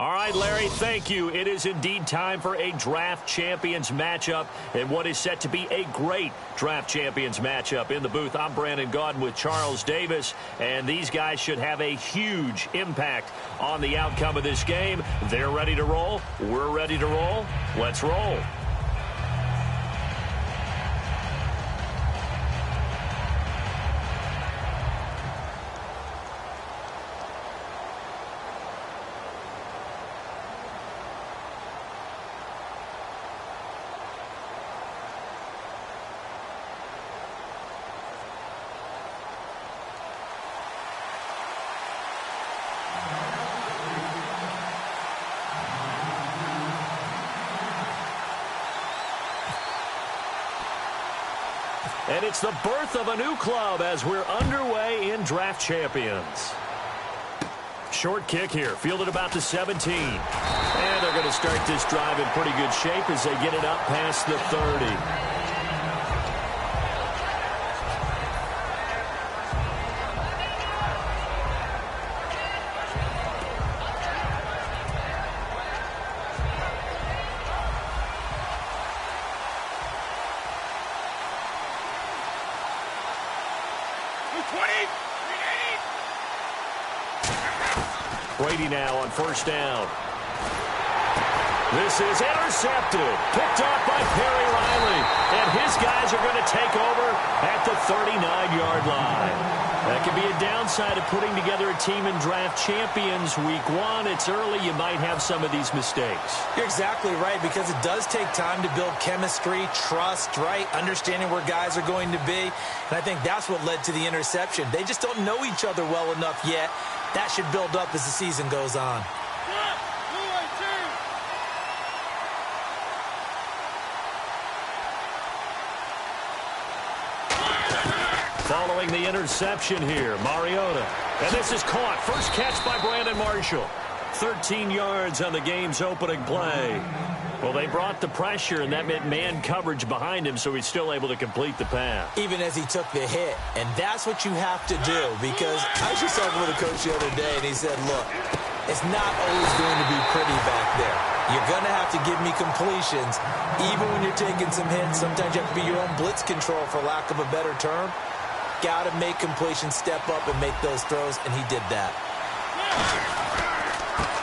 All right, Larry, thank you. It is indeed time for a Draft Champions matchup and what is set to be a great Draft Champions matchup. In the booth, I'm Brandon Gaudin with Charles Davis, and these guys should have a huge impact on the outcome of this game. They're ready to roll. We're ready to roll. Let's roll. And it's the birth of a new club as we're underway in Draft Champions. Short kick here, fielded about the 17. And they're going to start this drive in pretty good shape as they get it up past the 30. Brady now on first down. This is intercepted. Picked off by Perry Riley. And his guys are going to take over at the 39-yard line. That could be a downside of putting together a team in Draft Champions Week 1. It's early. You might have some of these mistakes. You're exactly right, because it does take time to build chemistry, trust, right? Understanding where guys are going to be. And I think that's what led to the interception. They just don't know each other well enough yet. That should build up as the season goes on. Following the interception here, Mariota. And this is caught. First catch by Brandon Marshall. 13 yards on the game's opening play. Well, they brought the pressure, and that meant man coverage behind him, so he's still able to complete the pass. Even as he took the hit. And that's what you have to do, because I was just talking with a coach the other day, and he said, look, it's not always going to be pretty back there. You're going to have to give me completions. Even when you're taking some hits, sometimes you have to be your own blitz control, for lack of a better term. Got to make completions, step up, and make those throws, and he did that.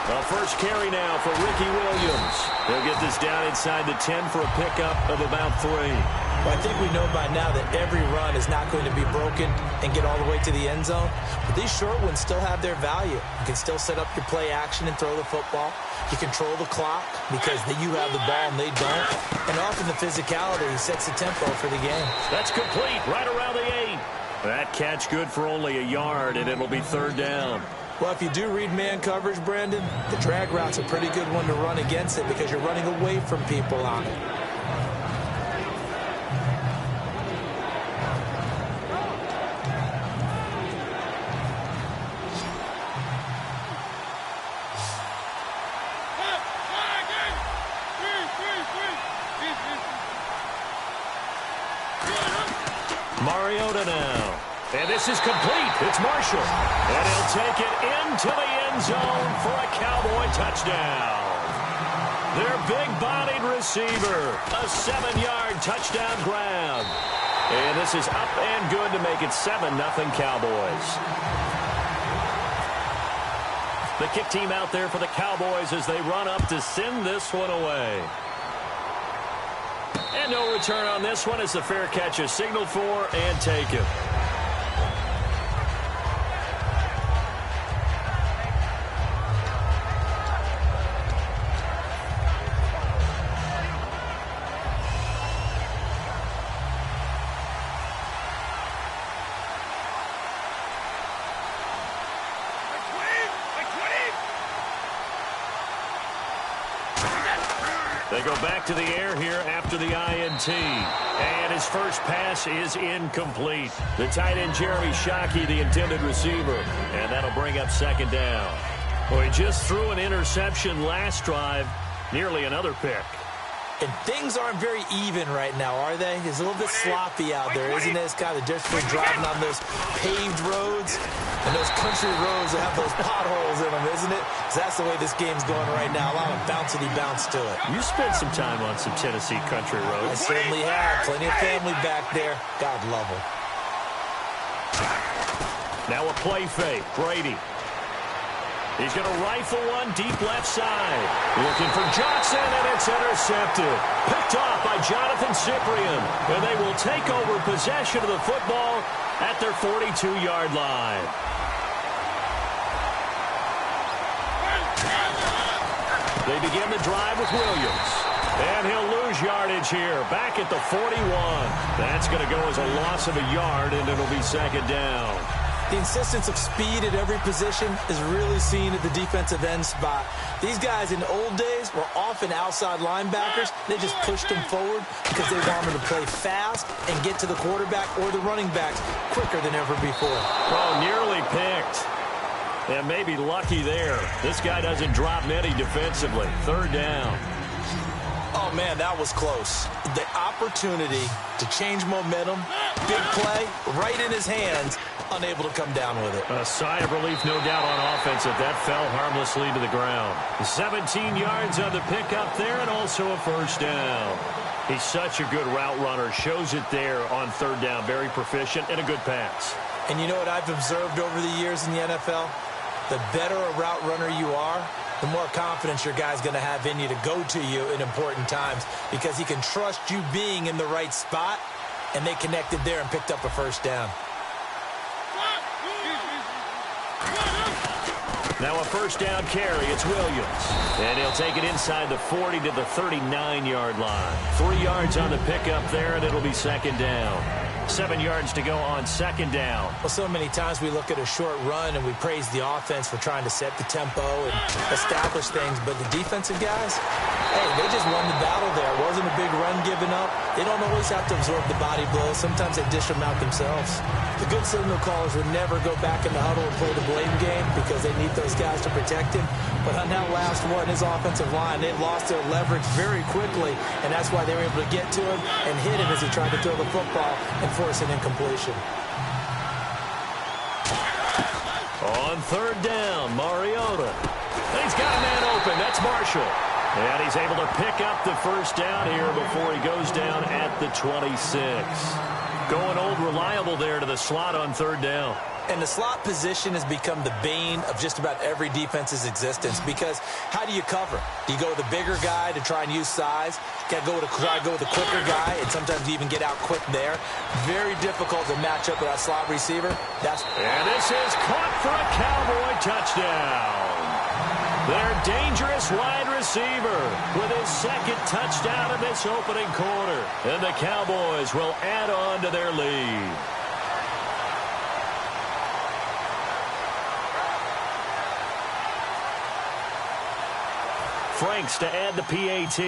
Well, first carry now for Ricky Williams. He'll get this down inside the 10 for a pickup of about 3. Well, I think we know by now that every run is not going to be broken and get all the way to the end zone. But these short ones still have their value. You can still set up your play action and throw the football. You control the clock because you have the ball and they don't. And often the physicality sets the tempo for the game. That's complete right around the 8. That catch good for only a yard, and it'll be third down. Well, if you do read man coverage, Brandon, the drag route's a pretty good one to run against it because you're running away from people on it. Mariota now. And this is complete. It's Marshall. And he'll take it into the end zone for a Cowboy touchdown. Their big-bodied receiver. A 7-yard touchdown grab. And this is up and good to make it 7-0 Cowboys. The kick team out there for the Cowboys as they run up to send this one away. And no return on this one as the fair catch is signaled for and taken. They go back to the air here after the INT. And his first pass is incomplete. The tight end, Jeremy Shockey, the intended receiver. And that'll bring up second down. Well, he just threw an interception last drive. Nearly another pick. And things aren't very even right now, are they? It's a little bit sloppy out there, isn't it? It's kind of different driving on those paved roads and those country roads that have those potholes in them, isn't it? 'Cause that's the way this game's going right now. A lot of bouncy bounce to it. You spent some time on some Tennessee country roads. I certainly have. Plenty of family back there. God love them. Now a play fake. Brady. He's going to rifle one deep left side. Looking for Johnson, and it's intercepted. Picked off by Jonathan Cyprien. And they will take over possession of the football at their 42-yard line. They begin the drive with Williams. And he'll lose yardage here. Back at the 41. That's going to go as a loss of a yard, and it'll be second down. The insistence of speed at every position is really seen at the defensive end spot. These guys in the old days were often outside linebackers. They just pushed them forward because they wanted to play fast and get to the quarterback or the running backs quicker than ever before. Oh, nearly picked. And maybe lucky there. This guy doesn't drop many defensively. Third down. Oh, man, that was close. The opportunity to change momentum, big play, right in his hands, unable to come down with it. A sigh of relief, no doubt, on offense that that fell harmlessly to the ground. 17 yards on the pickup there, and also a first down. He's such a good route runner. Shows it there on third down. Very proficient and a good pass. And you know what I've observed over the years in the NFL? The better a route runner you are, the more confidence your guy's going to have in you to go to you in important times because he can trust you being in the right spot, and they connected there and picked up a first down. Now a first down carry. It's Williams. And he'll take it inside the 40 to the 39-yard line. 3 yards on the pickup there, and it'll be second down. 7 yards to go on second down. Well, so many times we look at a short run and we praise the offense for trying to set the tempo and establish things, but the defensive guys, hey, they just won the battle there. It wasn't a big run given up. They don't always have to absorb the body blows. Sometimes they dish them out themselves. The good signal callers would never go back in the huddle and play the blame game because they need those guys to protect him. But on that last one, his offensive line, they lost their leverage very quickly, and that's why they were able to get to him and hit him as he tried to throw the football and force an incompletion. On third down, Mariota. He's got a man open. That's Marshall. And he's able to pick up the first down here before he goes down at the 26. Going old reliable there to the slot on third down. And the slot position has become the bane of just about every defense's existence because how do you cover? Do you go with a bigger guy to try and use size? Got to try to go with a quicker guy, and sometimes you even get out quick there. Very difficult to match up with that slot receiver. And this is caught for a Cowboy touchdown. Their dangerous wide receiver with his second touchdown in this opening quarter. And the Cowboys will add on to their lead. Franks to add the PAT.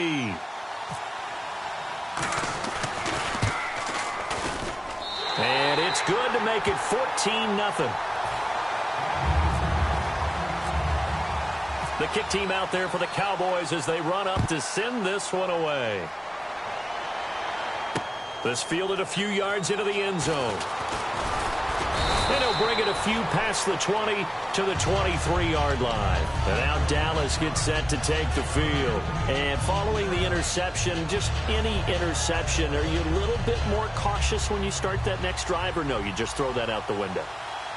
And it's good to make it 14-0. The kick team out there for the Cowboys as they run up to send this one away. This fielded a few yards into the end zone. And he'll bring it a few past the 20 to the 23-yard line. And now Dallas gets set to take the field. And following the interception, just any interception, are you a little bit more cautious when you start that next drive, or no, you just throw that out the window?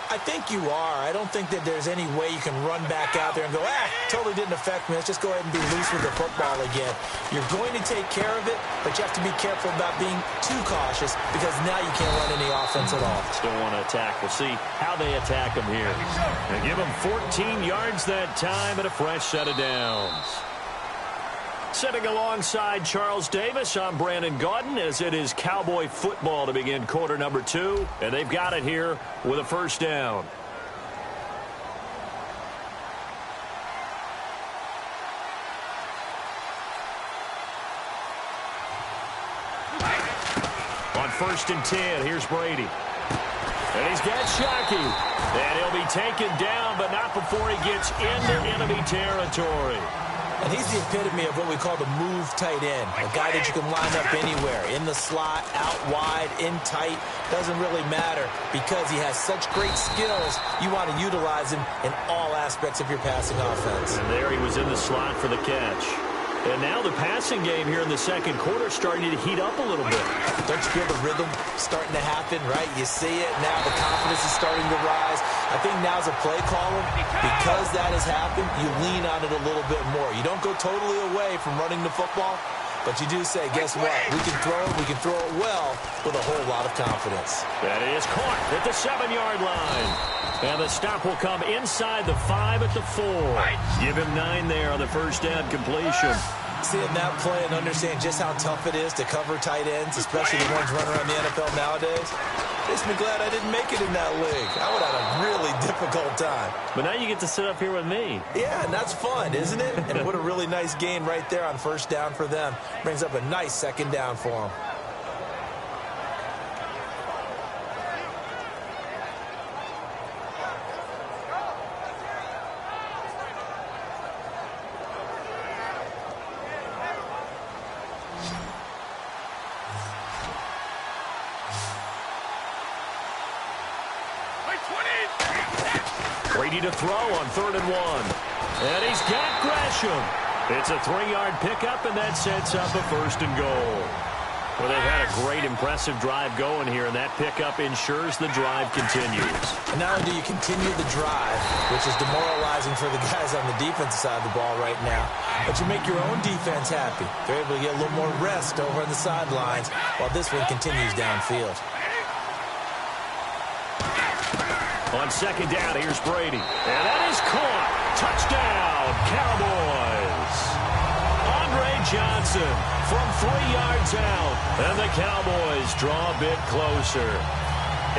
I think you are. I don't think that there's any way you can run back out there and go, totally didn't affect me. Let's just go ahead and be loose with the football again. You're going to take care of it, but you have to be careful about being too cautious because now you can't run any offense at all. Still want to attack. We'll see how they attack them here. And give them 14 yards that time and a fresh set of downs. Sitting alongside Charles Davis, I'm Brandon Gaudin as it is Cowboy football to begin quarter number 2. And they've got it here with a first down. On 1st and 10, here's Brady. And he's got Shockey. And he'll be taken down, but not before he gets into enemy territory. And he's the epitome of what we call the move tight end, a guy that you can line up anywhere, in the slot, out wide, in tight, doesn't really matter because he has such great skills. You want to utilize him in all aspects of your passing offense. And there he was in the slot for the catch. And now the passing game here in the second quarter starting to heat up a little bit. Don't you feel the rhythm starting to happen, right? You see it now. The confidence is starting to rise. I think now's a play caller. Because that has happened, you lean on it a little bit more. You don't go totally away from running the football, but you do say, guess what? We can throw it well with a whole lot of confidence. That is caught at the 7-yard line. And the stop will come inside the 5 at the 4. Give him 9 there on the first down completion. Seeing that play and understand just how tough it is to cover tight ends, especially the ones running around the NFL nowadays, makes me glad I didn't make it in that league. I would have had a really difficult time. But now you get to sit up here with me. Yeah, and that's fun, isn't it? And what a really nice gain right there on first down for them. Brings up a nice second down for them. Brady to throw on 3rd and 1. And he's got Gresham. It's a 3-yard pickup, and that sets up a 1st and goal. Well, they've had a great, impressive drive going here, and that pickup ensures the drive continues. And not only do you continue the drive, which is demoralizing for the guys on the defensive side of the ball right now, but you make your own defense happy. They're able to get a little more rest over on the sidelines while this one continues downfield. On 2nd down, here's Brady. And that is caught. Touchdown, Cowboys. Andre Johnson from 3 yards out. And the Cowboys draw a bit closer.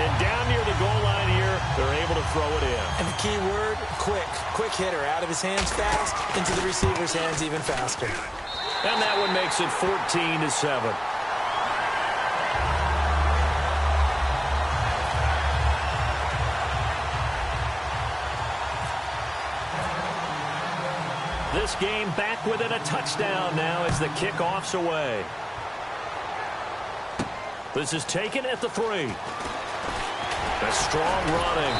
And down near the goal line here, they're able to throw it in. And the key word, quick. Quick hitter, out of his hands fast, into the receiver's hands even faster. And that one makes it 14-7. This game back within a touchdown now as the kickoff's away. This is taken at the 3. A strong running.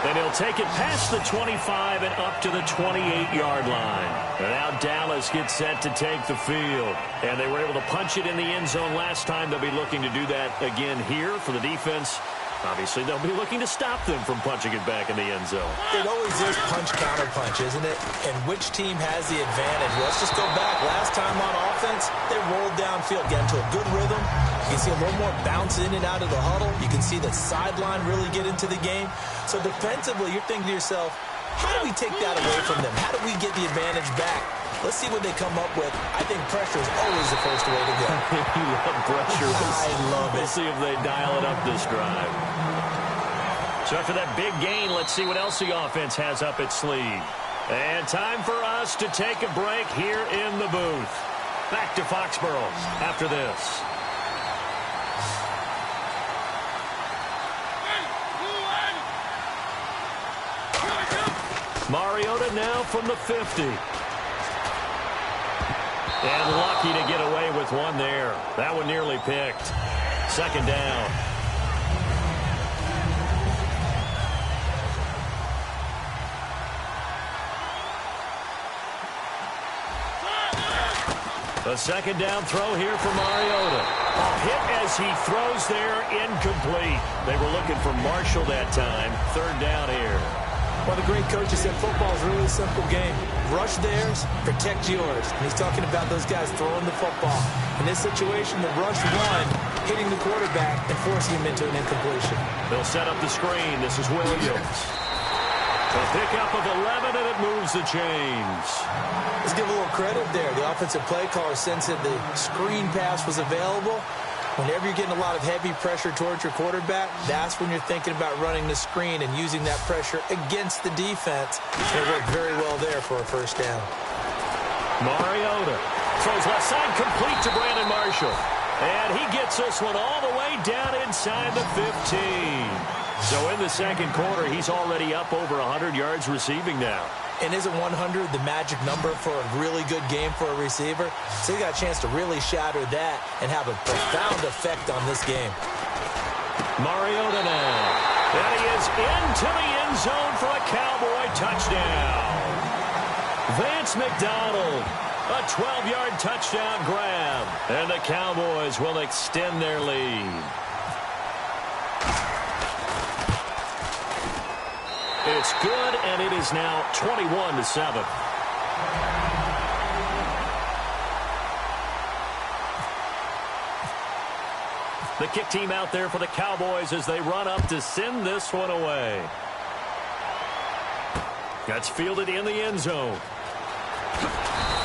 And he'll take it past the 25 and up to the 28-yard line. And now Dallas gets set to take the field. And they were able to punch it in the end zone last time. They'll be looking to do that again here for the defense. Obviously, they'll be looking to stop them from punching it back in the end zone. It always is punch-counter-punch, isn't it? And which team has the advantage? Let's just go back. Last time on offense, they rolled downfield, get into a good rhythm. You can see a little more bounce in and out of the huddle. You can see the sideline really get into the game. So defensively, you're thinking to yourself, how do we take that away from them? How do we get the advantage back? Let's see what they come up with. I think pressure is always the first way to go. You love pressure. I love it. We'll see if they dial it up this drive. So after that big gain, let's see what else the offense has up its sleeve. And time for us to take a break here in the booth. Back to Foxborough after this. Mariota now from the 50. And lucky to get away with one there. That one nearly picked. 2nd down. A 2nd down throw here for Mariota. A hit as he throws there, incomplete. They were looking for Marshall that time. 3rd down here. Well, the great coach has said football is a really simple game. Rush theirs, protect yours. And he's talking about those guys throwing the football. In this situation, the rush one, hitting the quarterback and forcing him into an incompletion. They'll set up the screen. This is Williams. A pickup of 11, and it moves the chains. Let's give a little credit there. The offensive play caller sensed that the screen pass was available. Whenever you're getting a lot of heavy pressure towards your quarterback, that's when you're thinking about running the screen and using that pressure against the defense. It worked very well there for a 1st down. Mariota throws left side complete to Brandon Marshall. And he gets this one all the way down inside the 15. So in the second quarter, he's already up over 100 yards receiving now. And isn't 100 the magic number for a really good game for a receiver? So he got a chance to really shatter that and have a profound effect on this game. Mariota now. And he is into the end zone for a Cowboy touchdown. Vance McDonald, a 12-yard touchdown grab. And the Cowboys will extend their lead. It's good, and it is now 21-7. The kick team out there for the Cowboys as they run up to send this one away. That's fielded in the end zone.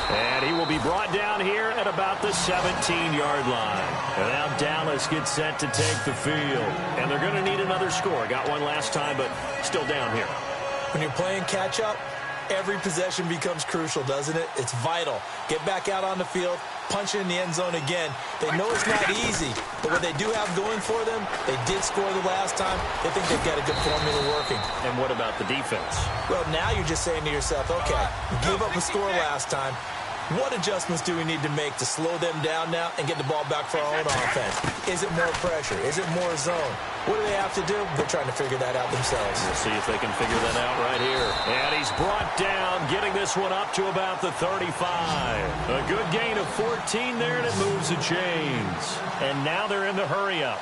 And he will be brought down here at about the 17-yard line. And now Dallas gets set to take the field. And they're going to need another score. Got one last time, but still down here. When you're playing catch-up, every possession becomes crucial, doesn't it? It's vital. Get back out on the field, punch it in the end zone again. They know it's not easy, but what they do have going for them, they did score the last time. They think they've got a good formula working. And what about the defense? Well, now you're just saying to yourself, okay, we gave up a score last time. What adjustments do we need to make to slow them down now and get the ball back for our own offense? Is it more pressure? Is it more zone? What do they have to do? They're trying to figure that out themselves. We'll see if they can figure that out right here. And he's brought down, getting this one up to about the 35. A good gain of 14 there, and it moves the chains. And now they're in the hurry-up.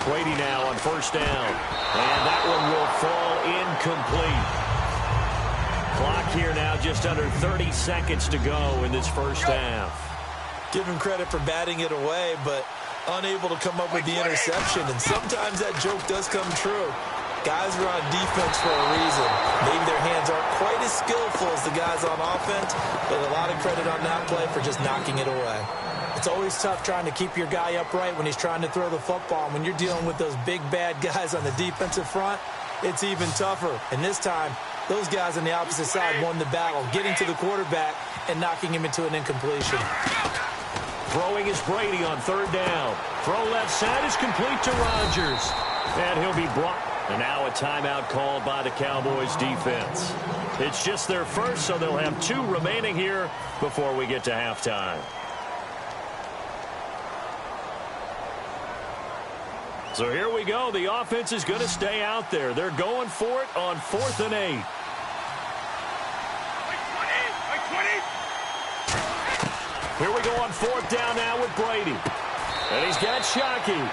Brady now on first down. And that one will fall incomplete. Clock here now just under 30 seconds to go in this first half. Give him credit for batting it away, but unable to come up with the interception. And sometimes that joke does come true. Guys are on defense for a reason. Maybe their hands aren't quite as skillful as the guys on offense, but a lot of credit on that play for just knocking it away. It's always tough trying to keep your guy upright when he's trying to throw the football. And when you're dealing with those big, bad guys on the defensive front, it's even tougher. And this time, those guys on the opposite side won the battle, getting to the quarterback and knocking him into an incompletion. Throwing is Brady on third down. Throw left side is complete to Rodgers. And he'll be brought. And now a timeout called by the Cowboys defense. It's just their first, so they'll have 2 remaining here before we get to halftime. So here we go. The offense is going to stay out there. They're going for it on 4th and 8. Here we go on 4th down now with Brady. And he's got Shockey.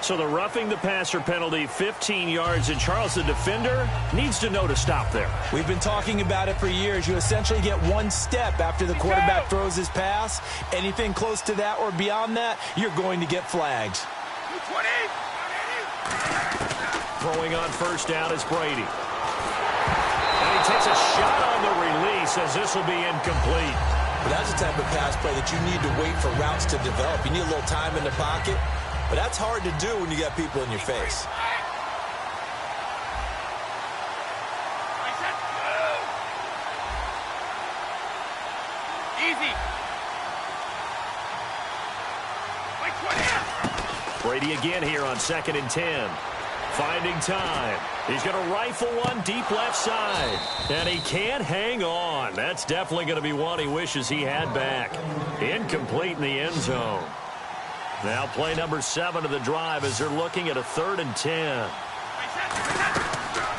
So the roughing the passer penalty, 15 yards, and Charles, the defender, needs to know to stop there. We've been talking about it for years. You essentially get 1 step after the quarterback throws his pass. Anything close to that or beyond that, you're going to get flags. Throwing on first down is Brady. And he takes a shot on the release as this will be incomplete. But that's the type of pass play that you need to wait for routes to develop. You need a little time in the pocket. But that's hard to do when you got people in your face. Easy. Brady again here on 2nd and 10. Finding time. He's going to rifle one deep left side. And he can't hang on. That's definitely going to be one he wishes he had back. Incomplete in the end zone. Now play number 7 of the drive as they're looking at a 3rd and 10.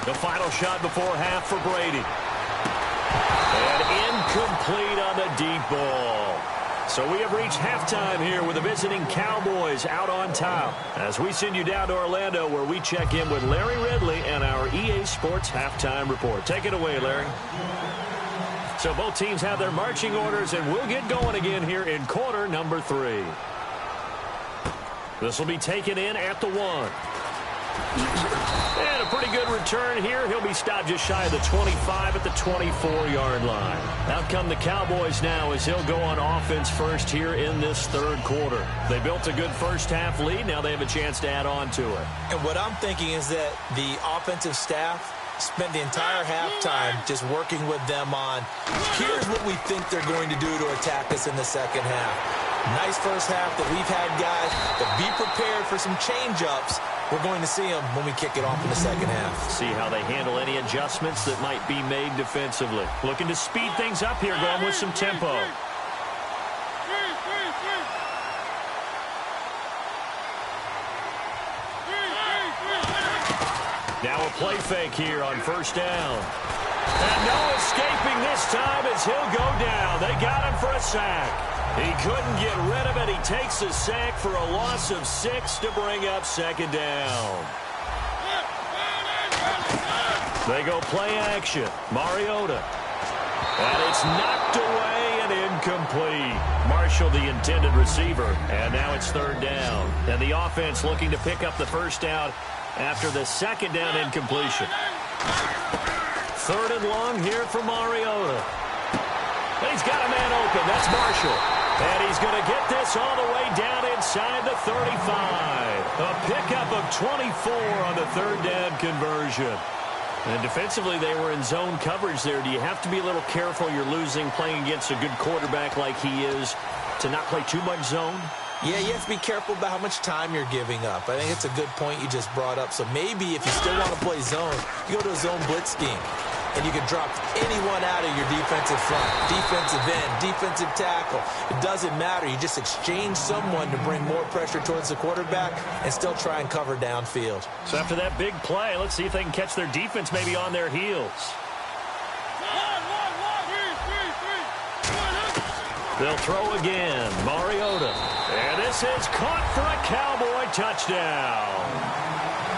The final shot before half for Brady. And incomplete on the deep ball. So we have reached halftime here with the visiting Cowboys out on top. As we send you down to Orlando where we check in with Larry Ridley and our EA Sports Halftime Report. Take it away, Larry. So both teams have their marching orders, and we'll get going again here in quarter number 3. This will be taken in at the 1. And a pretty good return here. He'll be stopped just shy of the 25 at the 24-yard line. Out come the Cowboys now as he'll go on offense first here in this 3rd quarter. They built a good first half lead. Now they have a chance to add on to it. And what I'm thinking is that the offensive staff spent the entire halftime just working with them on, here's what we think they're going to do to attack us in the second half. Nice first half that we've had, guys, but be prepared for some change-ups. We're going to see them when we kick it off in the second half. See how they handle any adjustments that might be made defensively. Looking to speed things up here, going with some tempo. Now a play fake here on first down. And no escaping this time as he'll go down. They got him for a sack. He couldn't get rid of it. He takes a sack for a loss of 6 to bring up second down. They go play action. Mariota. And it's knocked away and incomplete. Marshall, the intended receiver. And now it's third down. And the offense looking to pick up the first down after the second down incompletion. Third and long here for Mariota. And he's got a man open. That's Marshall. And he's going to get this all the way down inside the 35. A pickup of 24 on the third down conversion. And defensively, they were in zone coverage there. Do you have to be a little careful? You're losing playing against a good quarterback like he is to not play too much zone? Yeah, you have to be careful about how much time you're giving up. I think it's a good point you just brought up. So maybe if you still want to play zone, you go to a zone blitz scheme. And you can drop anyone out of your defensive front, defensive end, defensive tackle. It doesn't matter. You just exchange someone to bring more pressure towards the quarterback and still try and cover downfield. So after that big play, let's see if they can catch their defense maybe on their heels. They'll throw again. Mariota. And this is caught for a Cowboy touchdown.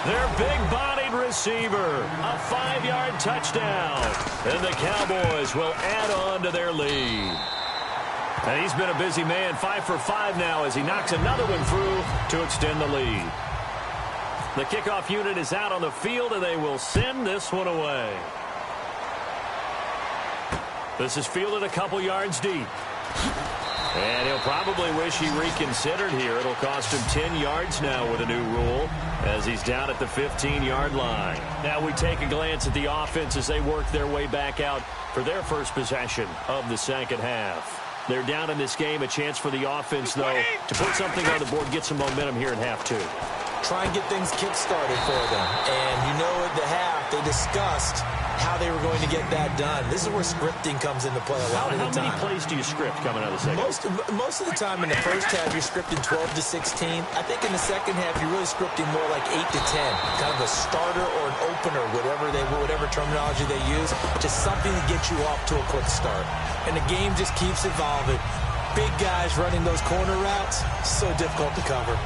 Their big-bodied receiver, a 5-yard touchdown. And the Cowboys will add on to their lead. And he's been a busy man, 5 for 5 now as he knocks another one through to extend the lead. The kickoff unit is out on the field, and they will send this one away. This is fielded a couple yards deep. And he'll probably wish he reconsidered here. It'll cost him 10 yards now with a new rule as he's down at the 15-yard line. Now we take a glance at the offense as they work their way back out for their first possession of the second half. They're down in this game. A chance for the offense, though, to put something on the board, get some momentum here in half two. Try and get things kick-started for them. And you know at the half they discussed how they were going to get that done. This is where scripting comes into play a lot of the time. How many plays do you script coming out of the second? Most of the time in the first half, you're scripting 12 to 16. I think in the second half, you're really scripting more like 8 to 10. Kind of a starter or an opener, whatever terminology they use. Just something to get you off to a quick start. And the game just keeps evolving. Big guys running those corner routes, so difficult to cover.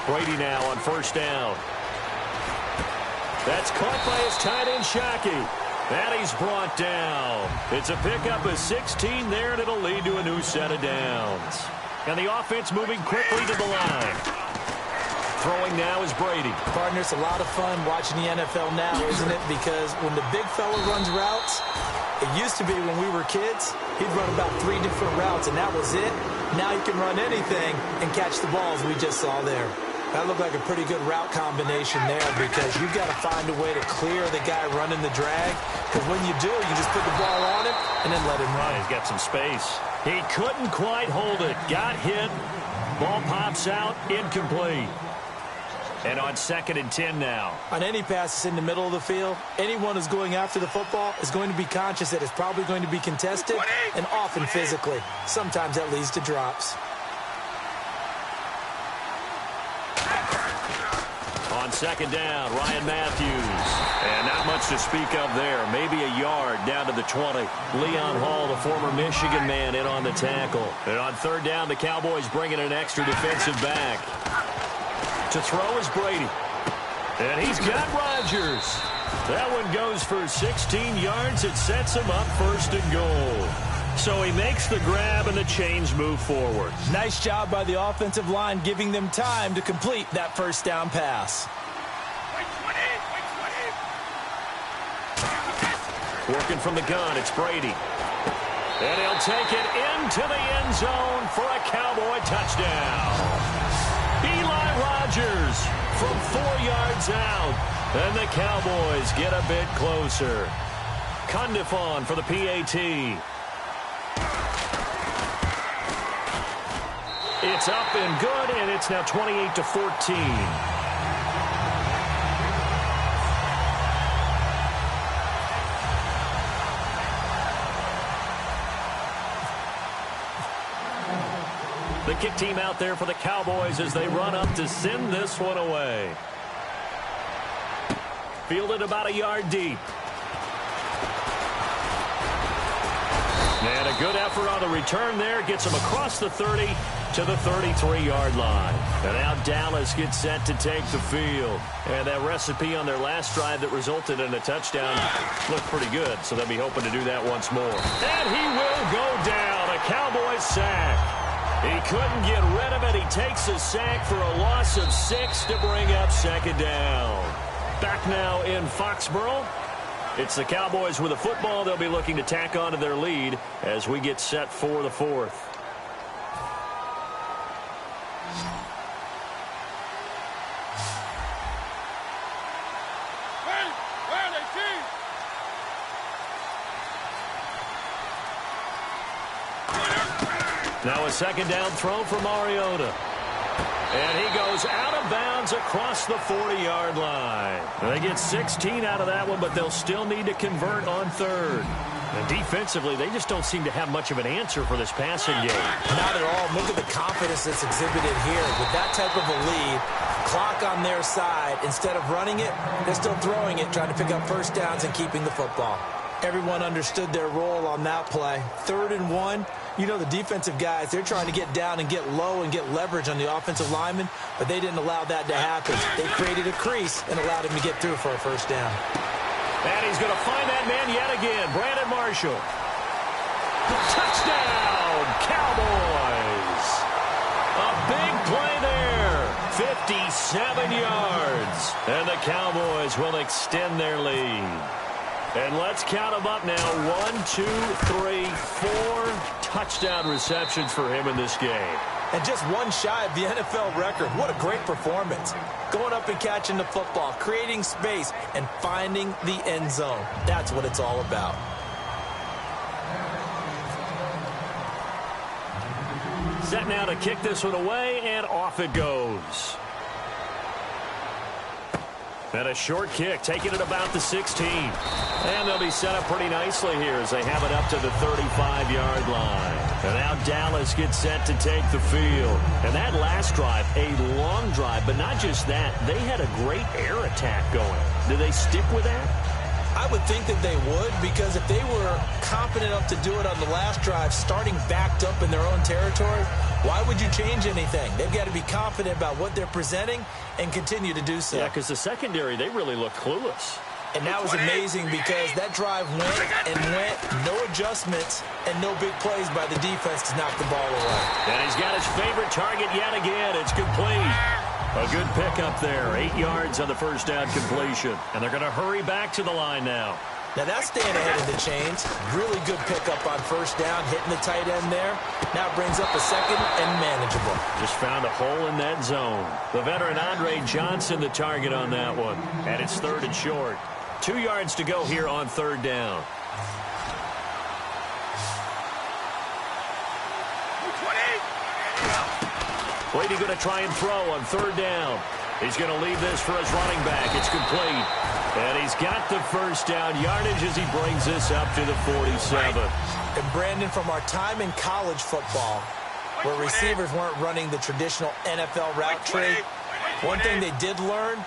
Brady now on first down. That's caught by his tight end, Shockey. And he's brought down. It's a pickup of 16 there, and it'll lead to a new set of downs. And the offense moving quickly to the line. Throwing now is Brady. Partner, it's a lot of fun watching the NFL now, isn't it? Because when the big fella runs routes, it used to be when we were kids, he'd run about 3 different routes, and that was it. Now he can run anything and catch the balls we just saw there. That looked like a pretty good route combination there because you've got to find a way to clear the guy running the drag. Because when you do, you just put the ball on him and then let him run. He's got some space. He couldn't quite hold it. Got hit. Ball pops out. Incomplete. And on 2nd and 10 now. On any passes in the middle of the field, anyone who's going after the football is going to be conscious that it's probably going to be contested and often physically. Sometimes that leads to drops. On 2nd down, Ryan Matthews. And not much to speak of there. Maybe a yard down to the 20. Leon Hall, the former Michigan man, in on the tackle. And on 3rd down, the Cowboys bringing an extra defensive back. To throw is Brady. And he's got Rodgers. That one goes for 16 yards. It sets him up 1st and goal. So he makes the grab and the chains move forward. Nice job by the offensive line giving them time to complete that first down pass. Working from the gun, it's Brady. And he'll take it into the end zone for a Cowboy touchdown. Eli Rogers from 4 yards out. And the Cowboys get a bit closer. Condifon for the PAT. It's up and good, and it's now 28-14. The kick team out there for the Cowboys as they run up to send this one away. Fielded about a yard deep. And a good effort on the return there. Gets him across the 30 to the 33-yard line. And now Dallas gets set to take the field. And that recipe on their last drive that resulted in a touchdown looked pretty good. So they'll be hoping to do that once more. And he will go down. A Cowboys sack. He couldn't get rid of it. He takes a sack for a loss of 6 to bring up second down. Back now in Foxborough. It's the Cowboys with a football. They'll be looking to tack on to their lead as we get set for the fourth. Now a second down throw for Mariota. And he goes out of bounds across the 40-yard line. They get 16 out of that one, but they'll still need to convert on third. And defensively, they just don't seem to have much of an answer for this passing game. Not at all. Look at the confidence that's exhibited here. With that type of a lead, clock on their side, instead of running it, they're still throwing it, trying to pick up first downs and keeping the football. Everyone understood their role on that play. 3rd and 1. You know, the defensive guys, they're trying to get down and get low and get leverage on the offensive lineman, but they didn't allow that to happen. They created a crease and allowed him to get through for a first down. And he's going to find that man yet again, Brandon Marshall. Touchdown, Cowboys. A big play there, 57 yards. And the Cowboys will extend their lead. And let's count them up now. 1, 2, 3, 4 touchdown receptions for him in this game. And just one shy of the NFL record. What a great performance. Going up and catching the football, creating space, and finding the end zone. That's what it's all about. Set now to kick this one away, and off it goes. And a short kick, taking it about the 16. And they'll be set up pretty nicely here as they have it up to the 35-yard line. And now Dallas gets set to take the field. And that last drive, a long drive, but not just that. They had a great air attack going. Do they stick with that? I would think that they would, because if they were confident enough to do it on the last drive, starting backed up in their own territory, why would you change anything? They've got to be confident about what they're presenting and continue to do so. Yeah, because the secondary, they really look clueless. And that was amazing because that drive went and went, no adjustments, and no big plays by the defense to knock the ball away. And he's got his favorite target yet again. It's complete. A good pickup there. 8 yards on the first down completion. And they're going to hurry back to the line now. Now that's staying ahead of the chains. Really good pickup on first down, hitting the tight end there. Now brings up a second and manageable. Just found a hole in that zone. The veteran Andre Johnson the target on that one. And it's 3rd and short. 2 yards to go here on 3rd down. Brady going to try and throw on 3rd down. He's going to leave this for his running back. It's complete. And he's got the first down yardage as he brings this up to the 47. And Brandon, from our time in college football, where receivers weren't running the traditional NFL route tree, one thing they did learn,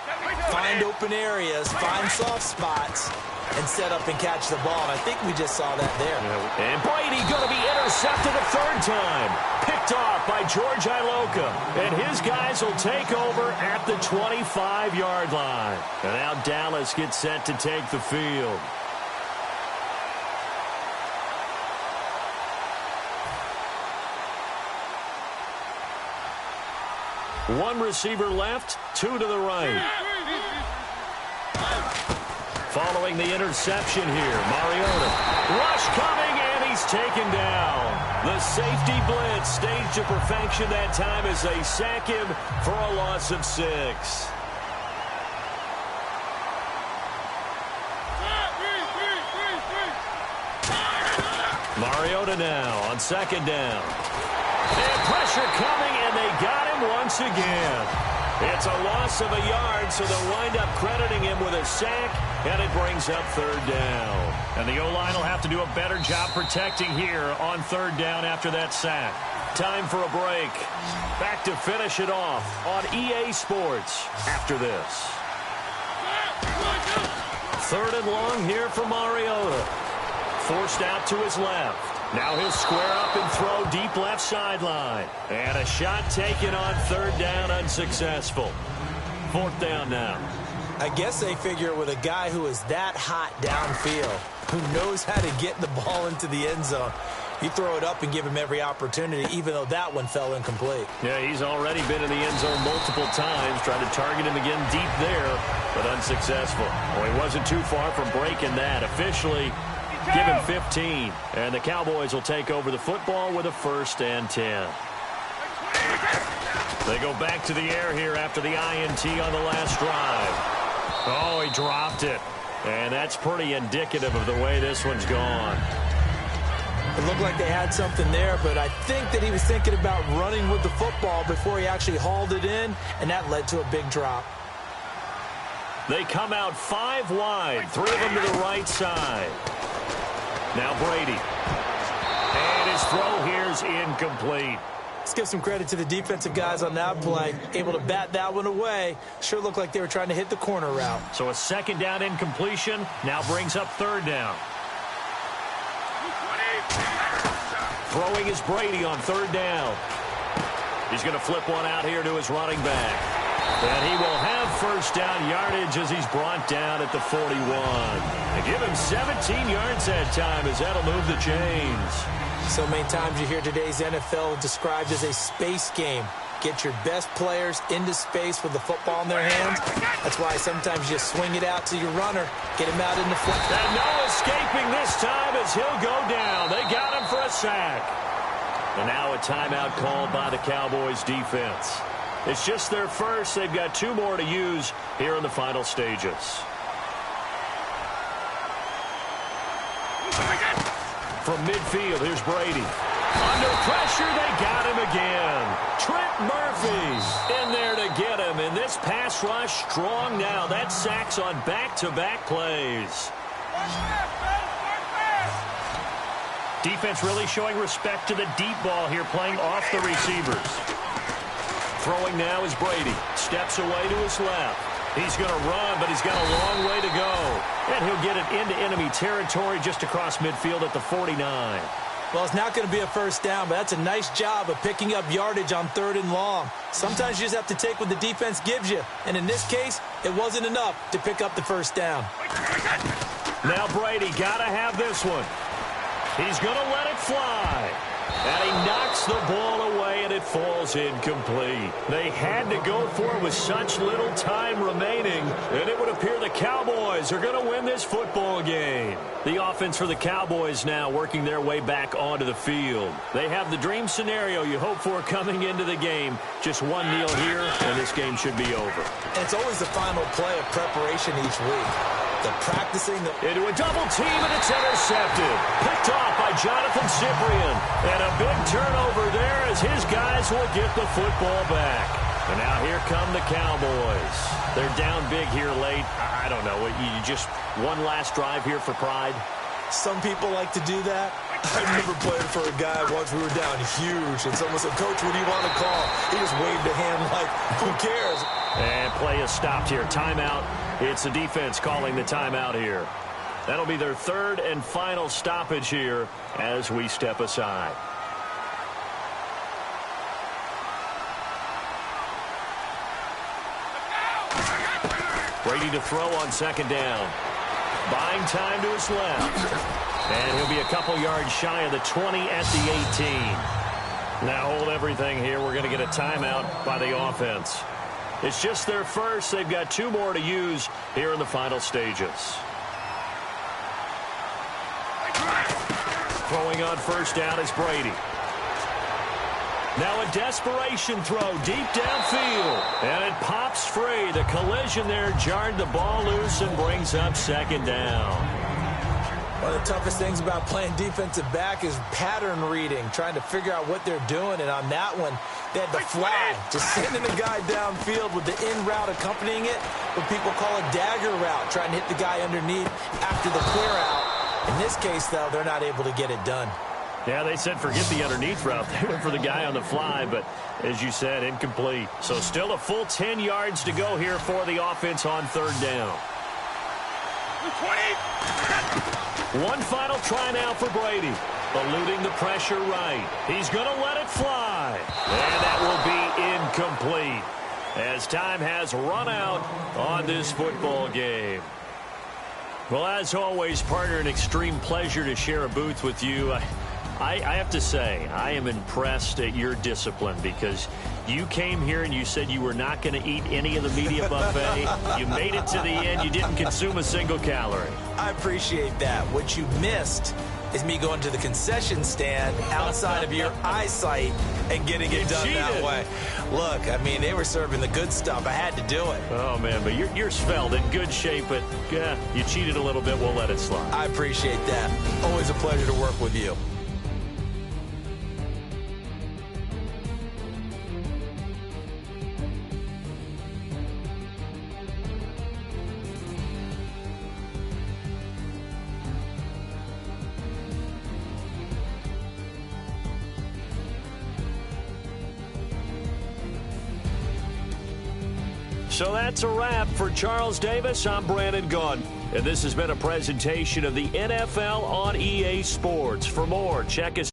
find open areas, find soft spots, and set up and catch the ball. And I think we just saw that there. And Brady going to be intercepted a 3rd time. Picked off by George Iloka. And his guys will take over at the 25-yard line. And now Dallas gets set to take the field. One receiver left, 2 to the right. Following the interception here, Mariota. Rush coming, And he's taken down. The safety blitz staged to perfection that time as they sack him for a loss of 6. Mariota now on 2nd down. And pressure coming, and they got him once again. It's a loss of a yard, so they'll wind up crediting him with a sack, and it brings up 3rd down. And the O-line will have to do a better job protecting here on 3rd down after that sack. Time for a break. Back to finish it off on EA Sports after this. 3rd and long here for Mariota. Forced out to his left. Now he'll square up and throw deep left sideline. And a shot taken on 3rd down, unsuccessful. 4th down now. I guess they figure with a guy who is that hot downfield, who knows how to get the ball into the end zone, you throw it up and give him every opportunity, even though that one fell incomplete. Yeah, he's already been in the end zone multiple times, trying to target him again deep there, but unsuccessful. Well, he wasn't too far from breaking that. Officially, give him 15, and the Cowboys will take over the football with a 1st and 10. They go back to the air here after the INT on the last drive. Oh, he dropped it, and that's pretty indicative of the way this one's gone. It looked like they had something there, but I think that he was thinking about running with the football before he actually hauled it in, and that led to a big drop. They come out 5 wide, 3 of them to the right side. Now Brady. And his throw here is incomplete. Let's give some credit to the defensive guys on that play. Able to bat that one away. Sure looked like they were trying to hit the corner route. So a 2nd down incompletion now brings up 3rd down. Throwing is Brady on 3rd down. He's going to flip one out here to his running back. And he will have 1st down yardage as he's brought down at the 41. And give him 17 yards that time as that'll move the chains. So many times you hear today's NFL described as a space game. Get your best players into space with the football in their hands. That's why sometimes you swing it out to your runner, get him out in the front. And no escaping this time as he'll go down. They got him for a sack. And now a timeout called by the Cowboys defense. It's just their first. They've got 2 more to use here in the final stages. From midfield, here's Brady. Under pressure, they got him again. Trent Murphy in there to get him. And this pass rush strong now. That sack's on back-to-back plays. Defense really showing respect to the deep ball here, playing off the receivers. Throwing now is Brady. Steps away to his left. He's going to run, but he's got a long way to go. And he'll get it into enemy territory just across midfield at the 49. Well, it's not going to be a 1st down, but that's a nice job of picking up yardage on 3rd and long. Sometimes you just have to take what the defense gives you. And in this case, it wasn't enough to pick up the 1st down. Now Brady got to have this one. He's going to let it fly. And he knocks the ball away, and it falls incomplete. They had to go for it with such little time remaining, and it would appear the Cowboys are going to win this football game. The offense for the Cowboys now working their way back onto the field. They have the dream scenario you hope for coming into the game. Just one kneel here, and this game should be over. And it's always the final play of preparation each week. The practicing. Into a double team, and it's intercepted. Picked off by Jonathan Cyprien. And a big turnover there as his guys will get the football back. And now here come the Cowboys. They're down big here late. I don't know. You just one last drive here for pride? Some people like to do that. I remember playing for a guy once. We were down huge, and someone said, "Coach, what do you want to call?" He just waved a hand like, who cares? And play is stopped here. Timeout. It's the defense calling the timeout here. That'll be their 3rd and final stoppage here as we step aside. Brady to throw on 2nd down. Buying time to his left. And he'll be a couple yards shy of the 20 at the 18. Now hold everything here. We're going to get a timeout by the offense. It's just their first. They've got 2 more to use here in the final stages. Throwing on first down is Brady. Now a desperation throw deep downfield. And it pops free. The collision there jarred the ball loose and brings up second down. One of the toughest things about playing defensive back is pattern reading, trying to figure out what they're doing. And on that one, they had to fly, just sending a guy downfield with the in route accompanying it, what people call a dagger route, trying to hit the guy underneath after the clear out. In this case, though, they're not able to get it done. Yeah, they said forget the underneath route. They went for the guy on the fly, but as you said, incomplete. So still a full 10 yards to go here for the offense on third down. 20. One final try now for Brady. Eluding the pressure right. He's going to let it fly. And that will be incomplete as time has run out on this football game. Well, as always, partner, an extreme pleasure to share a booth with you. I have to say, I am impressed at your discipline because you came here and you said you were not going to eat any of the media buffet. You made it to the end. You didn't consume a single calorie. I appreciate that. What you missed is me going to the concession stand outside of your eyesight and getting it done that way. Look, I mean, they were serving the good stuff. I had to do it. Oh, man, but you're svelte, in good shape, but you cheated a little bit. We'll let it slide. I appreciate that. Always a pleasure to work with you. So that's a wrap for Charles Davis. I'm Brandon Gaudin, and this has been a presentation of the NFL on EA Sports. For more, check us